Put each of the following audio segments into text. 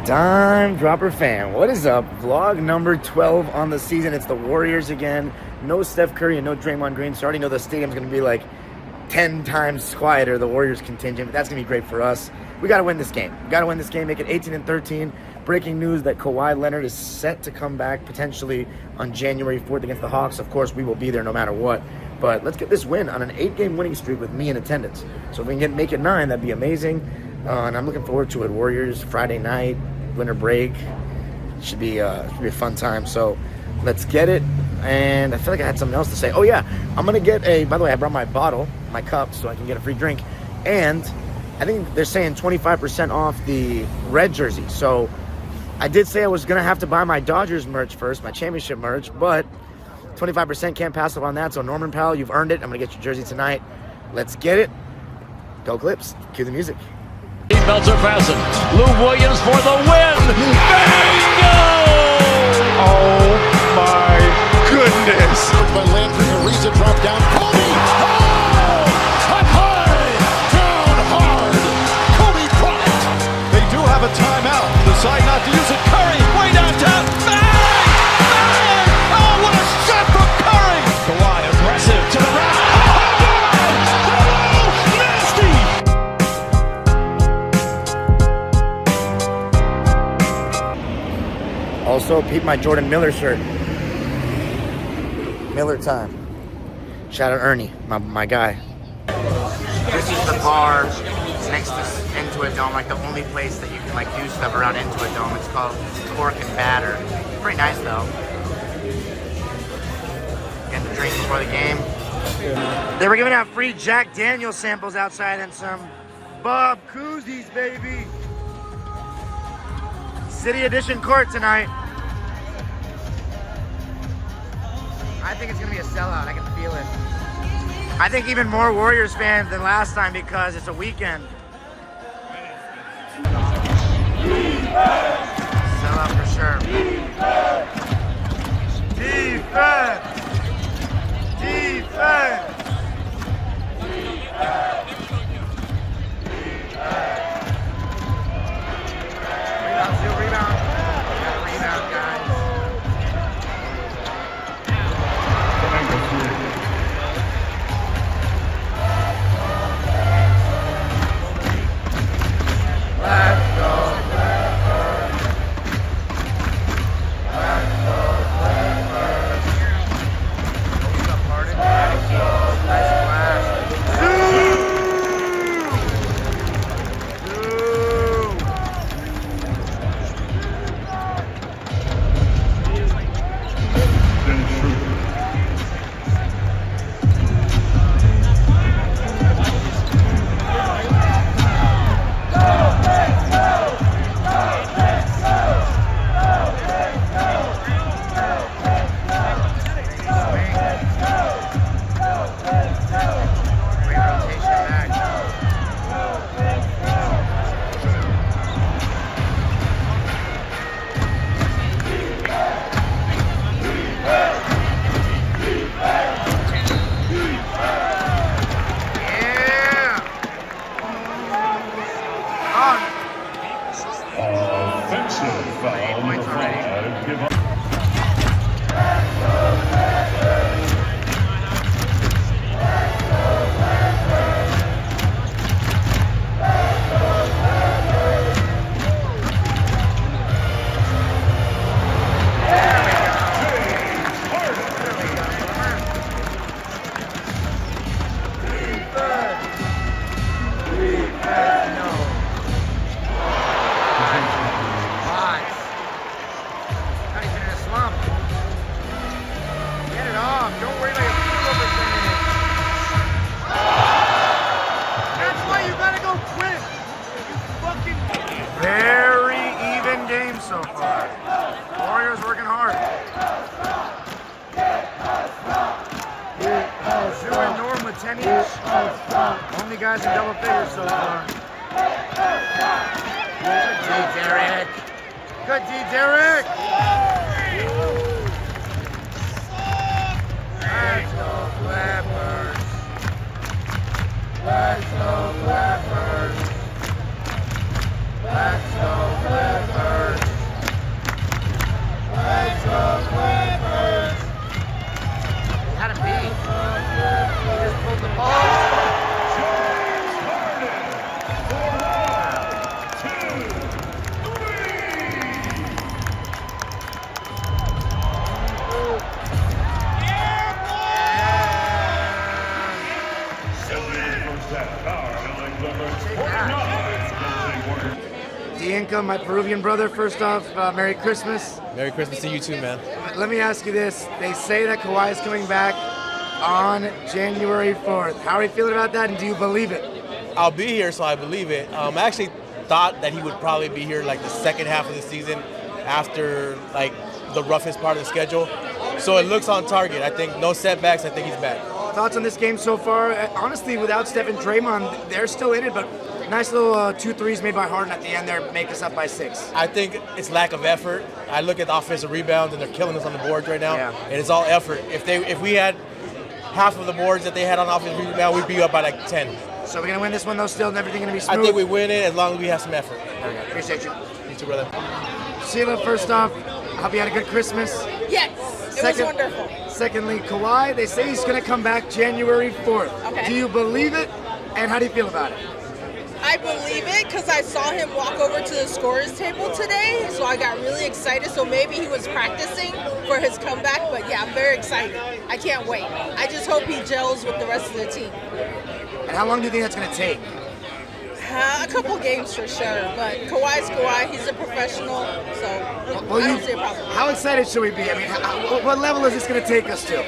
Dime Dropper fan, what is up? Vlog number 12 on the season. It's the Warriors again. No Steph Curry and no Draymond Green, so I already know the stadium's going to be like 10 times quieter, the Warriors contingent, but that's going to be great for us. We got to win this game. We got to win this game, make it 18-13. Breaking news that Kawhi Leonard is set to come back potentially on January 4th against the Hawks. Of course, we will be there no matter what. But let's get this win on an 8-game winning streak with me in attendance. So if we can make it 9, that'd be amazing. And I'm looking forward to it. Warriors, Friday night, winter break. Should be a fun time. So let's get it. And I feel like I had something else to say. Oh, yeah. I'm going to get by the way, I brought my bottle, my cup, so I can get a free drink. And I think they're saying 25% off the red jersey. So I did say I was going to have to buy my Dodgers merch first, my championship merch, but 25% can't pass up on that. So Norman Powell, you've earned it. I'm going to get your jersey tonight. Let's get it. Go Clips. Cue the music. Belts are fastened. Lou Williams for the win. Bingo! Oh my goodness. By Landry, Ariza drop down. Kobe! Oh! Up high! Down hard! Kobe Bryant! They do have a timeout. Decide not to use it. Curry way downtown. Bang! Bang! Oh, what a shot from Curry! Kawhi aggressive to the right. Also, peep my Jordan Miller shirt. Miller time. Shout out Ernie, my guy. This is the bar next to Intuit Dome, like the only place that you can like do stuff around Intuit Dome. It's called Cork and Batter. Pretty nice though. Getting a drink before the game. They were giving out free Jack Daniels samples outside and some Bob Koozies, baby. City Edition court tonight. I think it's going to be a sellout. I can feel it. I think even more Warriors fans than last time because it's a weekend. Sellout for sure. Defense! Defense! Rebound. Rebound, guys. Let's go, Clippers. Let's go, Clippers. What's up, Harden? Nice blast. So far. Warriors working hard. Sue and Norm with 10 each. Only guys in double figures so far. Good D, Derek. Good D, Derek. Let's go, Clippers. Let's go, Clippers. Let's go, Clippers. Dianca, my Peruvian brother, first off, Merry Christmas. Merry Christmas to you too, man. Let me ask you this. They say that Kawhi is coming back on January 4th. How are you feeling about that, and do you believe it? I'll be here, so I believe it. I actually thought that he would probably be here like the second half of the season after like the roughest part of the schedule. So it looks on target. I think no setbacks. I think he's back. Thoughts on this game so far? Honestly, without Steph and Draymond, they're still in it, but nice little 2 threes made by Harden at the end there make us up by 6. I think it's lack of effort. I look at the offensive rebounds, and they're killing us on the boards right now. Yeah. And it's all effort. If we had half of the boards that they had on offensive rebound, we'd be up by like 10. So we're going to win this one, though, still, and everything going to be smooth? I think we win it as long as we have some effort. Okay, appreciate you. You too, brother. Sheila, first off, hope you had a good Christmas. Yes, it was wonderful. Secondly, Kawhi, they say he's going to come back January 4th. Okay. Do you believe it, and how do you feel about it? I believe it because I saw him walk over to the scorer's table today, so I got really excited. So maybe he was practicing for his comeback, but yeah, I'm very excited. I can't wait. I just hope he gels with the rest of the team. And how long do you think that's going to take? A couple games for sure, but Kawhi's Kawhi. He's a professional, so I don't see a problem. How excited should we be? I mean, what level is this going to take us to?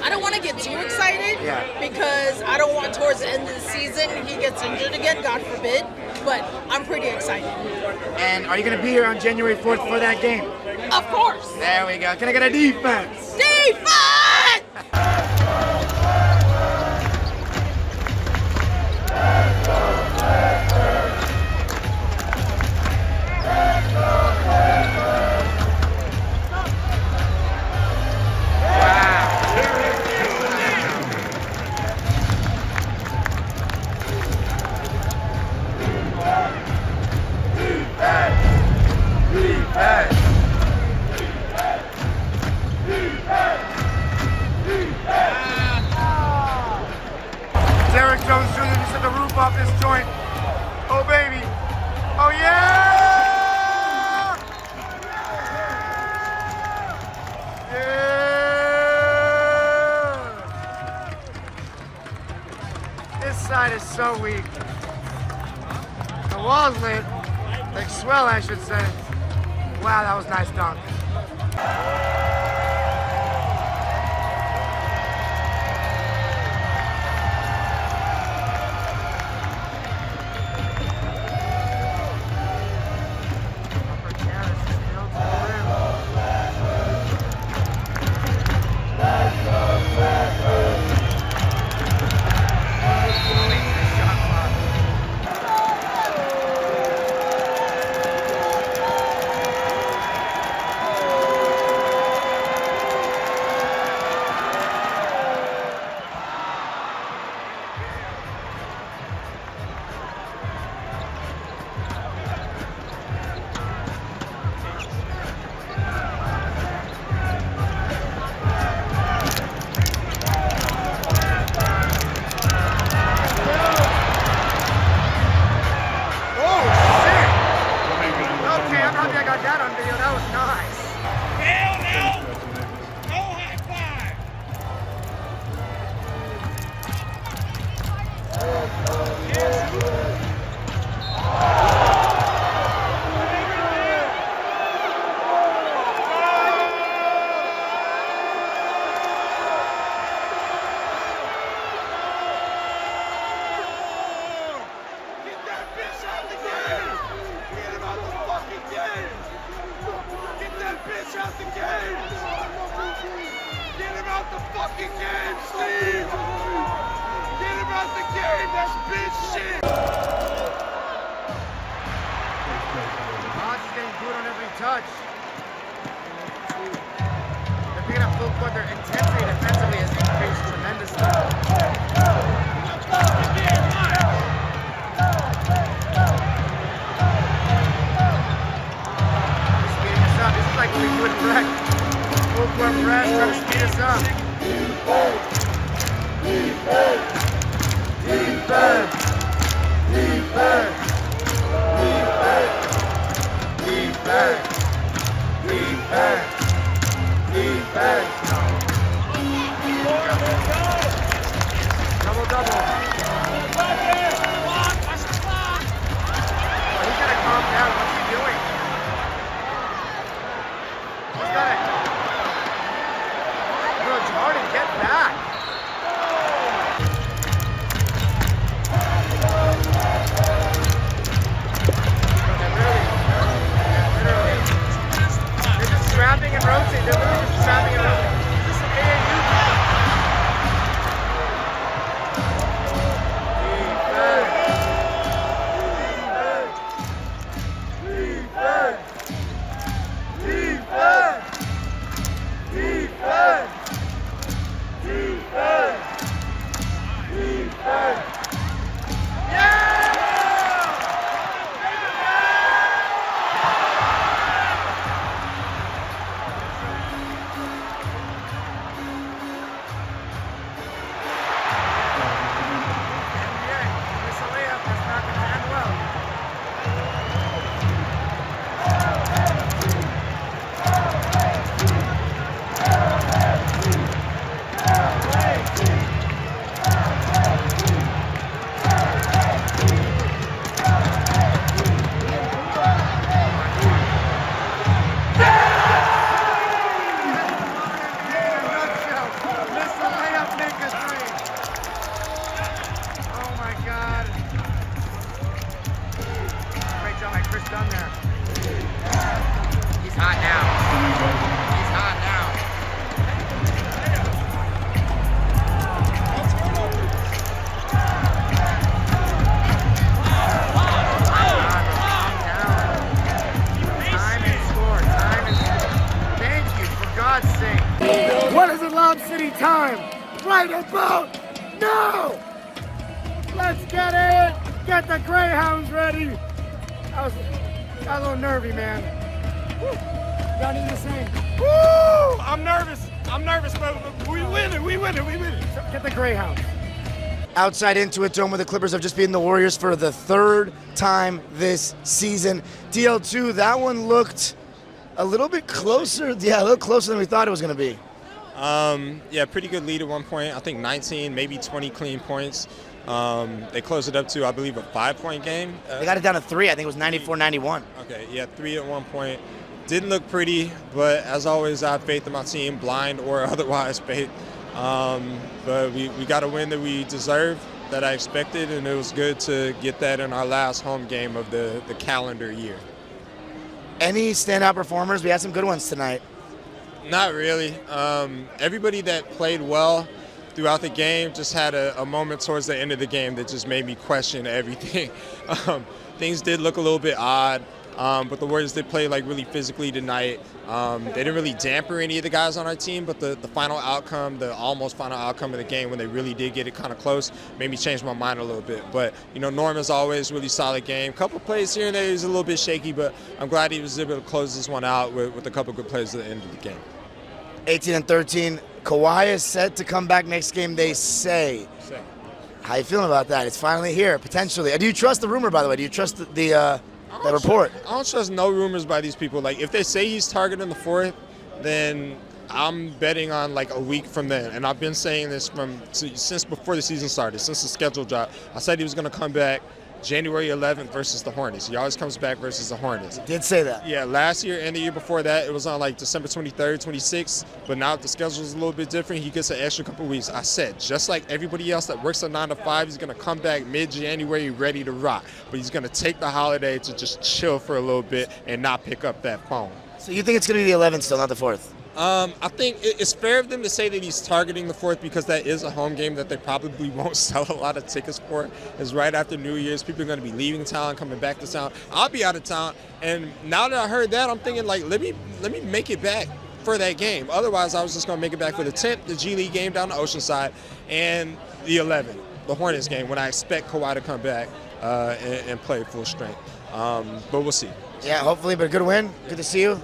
I don't want to get too excited because I don't want towards the end of the season he gets injured again, God forbid, but I'm pretty excited. And are you going to be here on January 4th for that game? Of course. There we go. Can I get a defense? Defense! Derek Jones Jr. just hit the roof off this joint. Oh, baby. Oh, yeah! Yeah! This side is so weak. The wall's lit. Like swell, I should say. Wow, that was a nice dunk. Double-double. He's got to calm down. time. Right about now. Let's get it. Get the Greyhounds ready. I was got a little nervy, man. Y'all need the same. Woo! I'm nervous, but we win it. Get the Greyhounds. Outside Intuit Dome, where the Clippers have just beaten the Warriors for the third time this season. DL2, that one looked a little bit closer. Yeah, a little closer than we thought it was going to be. Yeah, pretty good lead at one point. I think 19, maybe 20 clean points. They closed it up to, I believe, a 5-point game. They got it down to 3. I think it was 94-91. Okay, yeah, 3 at one point. Didn't look pretty, but as always, I have faith in my team, blind or otherwise faith. But we got a win that we deserved, that I expected, and it was good to get that in our last home game of the calendar year. Any standout performers? We had some good ones tonight. Not really. Everybody that played well throughout the game just had a moment towards the end of the game that just made me question everything. Things did look a little bit odd, but the Warriors did play like really physically tonight. They didn't really damper any of the guys on our team, but the final outcome, the almost final outcome of the game when they really did get it kind of close, made me change my mind a little bit. But, Norm, as always, really solid game. Couple plays here and there, he was a little bit shaky, but I'm glad he was able to close this one out with a couple good plays at the end of the game. 18-13. Kawhi is set to come back next game, they say. How you feeling about that? It's finally here, potentially. Do you trust the rumor, by the way? Do you trust the report? I don't trust no rumors by these people. Like, if they say he's targeting the 4th, then I'm betting on like a week from then. And I've been saying this since before the season started, since the schedule dropped. I said he was going to come back January 11th versus the Hornets. He always comes back versus the Hornets. Did say that. Yeah, last year and the year before that, it was on like December 23rd, 26th. But now the schedule is a little bit different. He gets an extra couple weeks. I said, just like everybody else that works a 9 to 5, he's going to come back mid-January ready to rock. But he's going to take the holiday to just chill for a little bit and not pick up that phone. So you think it's going to be the 11th still, not the 4th? I think it's fair of them to say that he's targeting the 4th because that is a home game that they probably won't sell a lot of tickets for. It's right after New Year's. People are going to be leaving town, coming back to town. I'll be out of town. And now that I heard that, I'm thinking, like, let me make it back for that game. Otherwise, I was just going to make it back for the 10th, the G League game down the Oceanside, and the 11th, the Hornets game, when I expect Kawhi to come back and play full strength. But we'll see. Yeah, hopefully, but a good win. Good to see you.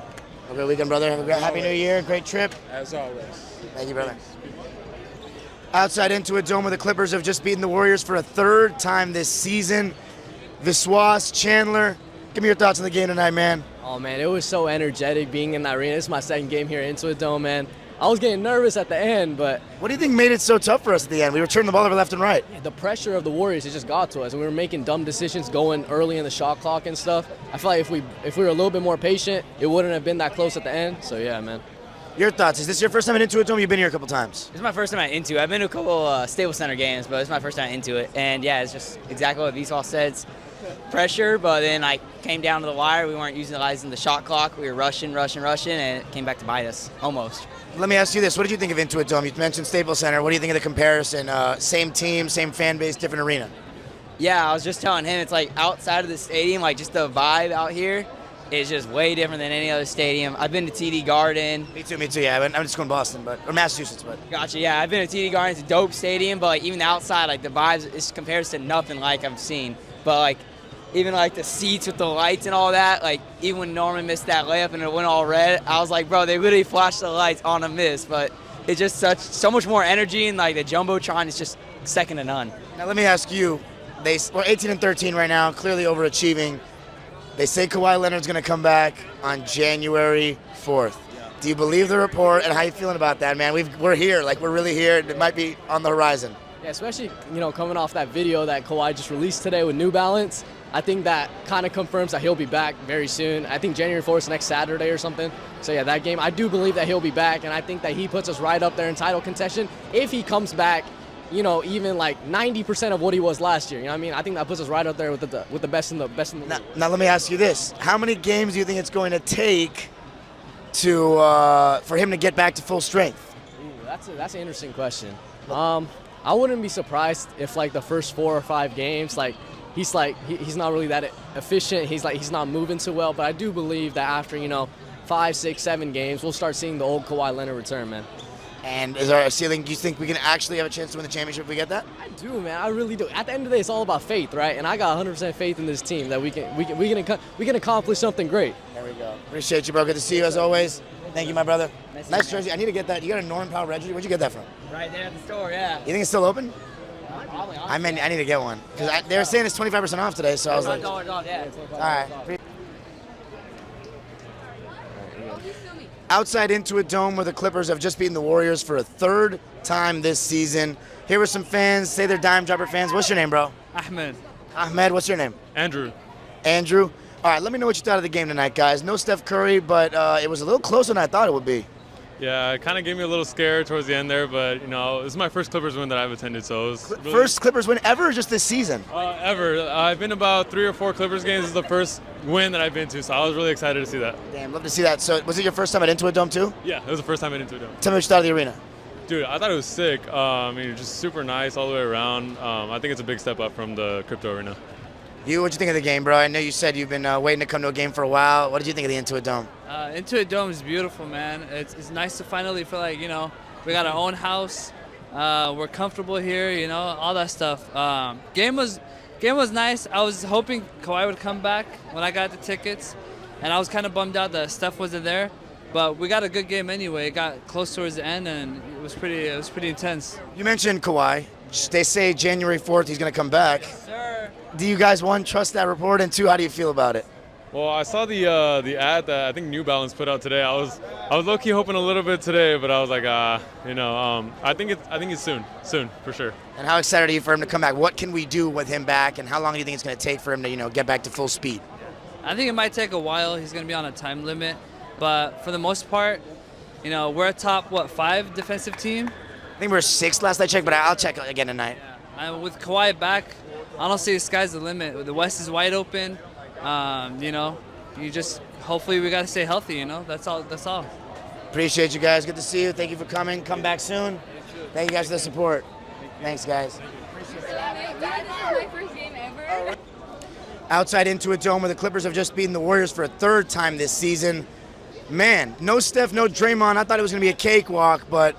Have a good weekend, brother. Have a great Happy New Year. Great trip. As always. Thank you, brother. Outside Intuit Dome, where the Clippers have just beaten the Warriors for a third time this season. Viswas, Chandler, give me your thoughts on the game tonight, man. Oh, man, it was so energetic being in that arena. This is my second game here at Intuit Dome, man. I was getting nervous at the end, but... What do you think made it so tough for us at the end? We were turning the ball over left and right. The pressure of the Warriors, it just got to us. We were making dumb decisions going early in the shot clock and stuff. I feel like if we were a little bit more patient, it wouldn't have been that close at the end. So, yeah, man. Your thoughts? Is this your first time at Intuit Dome? You've been here a couple times. This is my first time at Intuit. I've been to a couple Staples Center games, but it's my first time at Intuit. And, yeah, it's just exactly what Viswas said. It's pressure, but then I came down to the wire. We weren't utilizing the shot clock. We were rushing, and it came back to bite us, almost. Let me ask you this. What did you think of Intuit Dome? You mentioned Staples Center. What do you think of the comparison? Same team, same fan base, different arena. Yeah, I was just telling him, it's like outside of the stadium, like just the vibe out here is just way different than any other stadium. I've been to TD Garden. Me too, yeah. I'm just going to Boston, or Massachusetts, but. Gotcha, yeah. I've been to TD Garden. It's a dope stadium, but like even outside, like the vibes, it compares to nothing like I've seen. But like, even like the seats with the lights and all that, like even when Norman missed that layup and it went all red, I was like, bro, they literally flashed the lights on a miss. But it's just so much more energy, and like the Jumbotron is just second to none. Now let me ask you, we're 18-13 right now, clearly overachieving. They say Kawhi Leonard's going to come back on January 4th. Do you believe the report, and how you feeling about that, man? We're here, like we're really here. It might be on the horizon. Yeah, especially, coming off that video that Kawhi just released today with New Balance. I think that kind of confirms that he'll be back very soon. I think January 4th is next Saturday or something. So, yeah, that game, I do believe that he'll be back, and I think that he puts us right up there in title contention if he comes back, even like 90% of what he was last year. You know what I mean? I think that puts us right up there with the best in the league. Now, let me ask you this. How many games do you think it's going to take for him to get back to full strength? Ooh, that's an interesting question. I wouldn't be surprised if, like, the first 4 or 5 games, he's not really that efficient. He's not moving too well. But I do believe that after 5, 6, 7 games, we'll start seeing the old Kawhi Leonard return, man. And is our ceiling? Do you think we can actually have a chance to win the championship if we get that? I do, man. I really do. At the end of the day, it's all about faith, right? And I got 100% faith in this team that we can accomplish something great. There we go. Appreciate you, bro. Good to see you as always. Thank you, my brother. Nice jersey. I need to get that. You got a Norman Powell red jersey? Where'd you get that from? Right there at the store, yeah. You think it's still open? Probably. I need to get one because they were saying it's 25% off today. So I was like, all right. Outside Intuit Dome, where the Clippers have just beaten the Warriors for a third time this season. Here were some fans. Say they're Dime Dropper fans. What's your name, bro? Ahmed. Ahmed, what's your name? Andrew. Andrew. All right, let me know what you thought of the game tonight, guys. No Steph Curry, but it was a little closer than I thought it would be. Yeah, it kind of gave me a little scare towards the end there, but, this is my first Clippers win that I've attended, so it was really... First Clippers win ever or just this season? Ever. I've been about 3 or 4 Clippers games. This is the first win that I've been to, so I was really excited to see that. Damn, love to see that. So was it your first time at Intuit Dome, too? Yeah, it was the first time at Intuit Dome. Tell me what you thought of the arena. Dude, I thought it was sick. Just super nice all the way around. I think it's a big step up from the crypto arena. What'd you think of the game, bro? I know you said you've been waiting to come to a game for a while. What did you think of the Intuit Dome? Intuit Dome is beautiful, man. It's nice to finally feel like, we got our own house. We're comfortable here, all that stuff. Game was nice. I was hoping Kawhi would come back when I got the tickets, and I was kind of bummed out that Steph wasn't there. But we got a good game anyway. It got close towards the end, and it was pretty intense. You mentioned Kawhi. They say January 4th he's going to come back. Yes, sir. Do you guys, one, trust that report, and two, how do you feel about it? Well, I saw the ad that I think New Balance put out today. I was low-key hoping a little bit today, but I was like, I think it's soon for sure. And how excited are you for him to come back? What can we do with him back, and how long do you think it's going to take for him to get back to full speed? I think it might take a while. He's going to be on a time limit, but for the most part, we're a top 5 defensive team. I think we're 6th last I checked, but I'll check again tonight. Yeah. And with Kawhi back, I don't see the sky's the limit. The West is wide open. Hopefully we got to stay healthy, That's all. Appreciate you guys. Good to see you. Thank you for coming. Come back soon. Thank you guys for the support. Thanks, guys. My first game ever. Outside Intuit Dome, where the Clippers have just beaten the Warriors for a third time this season. Man, no Steph, no Draymond. I thought it was going to be a cakewalk, but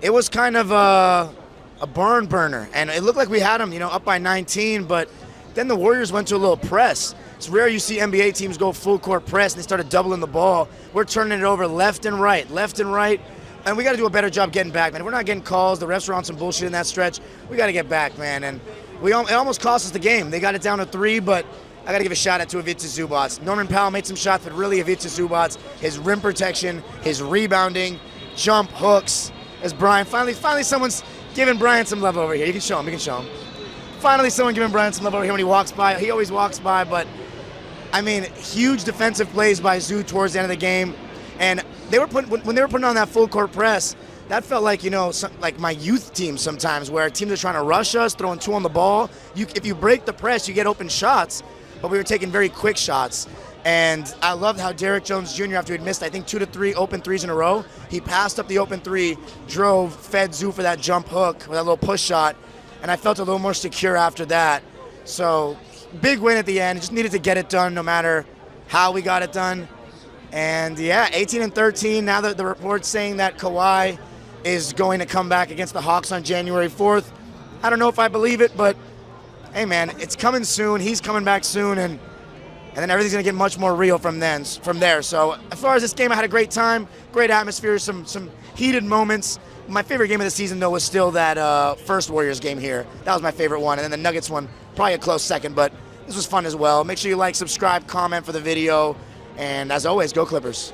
it was kind of a barn burner. And it looked like we had them, up by 19, but then the Warriors went to a little press. It's rare you see NBA teams go full court press and they started doubling the ball. We're turning it over left and right. And we got to do a better job getting back, man. If we're not getting calls, the refs are on some bullshit in that stretch. We got to get back, man. And it almost cost us the game. They got it down to 3, but I got to give a shout out to Ivica Zubac. Norman Powell made some shots, but really Ivica Zubac, his rim protection, his rebounding, jump hooks. As Brian, finally someone's giving Brian some love over here. You can show him. Finally someone giving Brian some love over here when he walks by. He always walks by, but huge defensive plays by Zoo towards the end of the game. And when they were putting on that full court press, that felt like, like my youth team sometimes, where teams are trying to rush us, throwing 2 on the ball. If you break the press, you get open shots, but we were taking very quick shots. And I loved how Derrick Jones Jr., after he'd missed, I think, 2 to 3 open threes in a row, he passed up the open 3, fed Zoo for that jump hook with that little push shot, and I felt a little more secure after that. So, big win at the end. Just needed to get it done no matter how we got it done. And, 18-13. Now that the report's saying that Kawhi is going to come back against the Hawks on January 4th. I don't know if I believe it, but, hey, man, it's coming soon. He's coming back soon, and then everything's going to get much more real from there. So as far as this game, I had a great time, great atmosphere, some heated moments. My favorite game of the season, though, was still that first Warriors game here. That was my favorite one. And then the Nuggets one, probably a close second, but this was fun as well. Make sure you like, subscribe, comment for the video. And as always, go Clippers.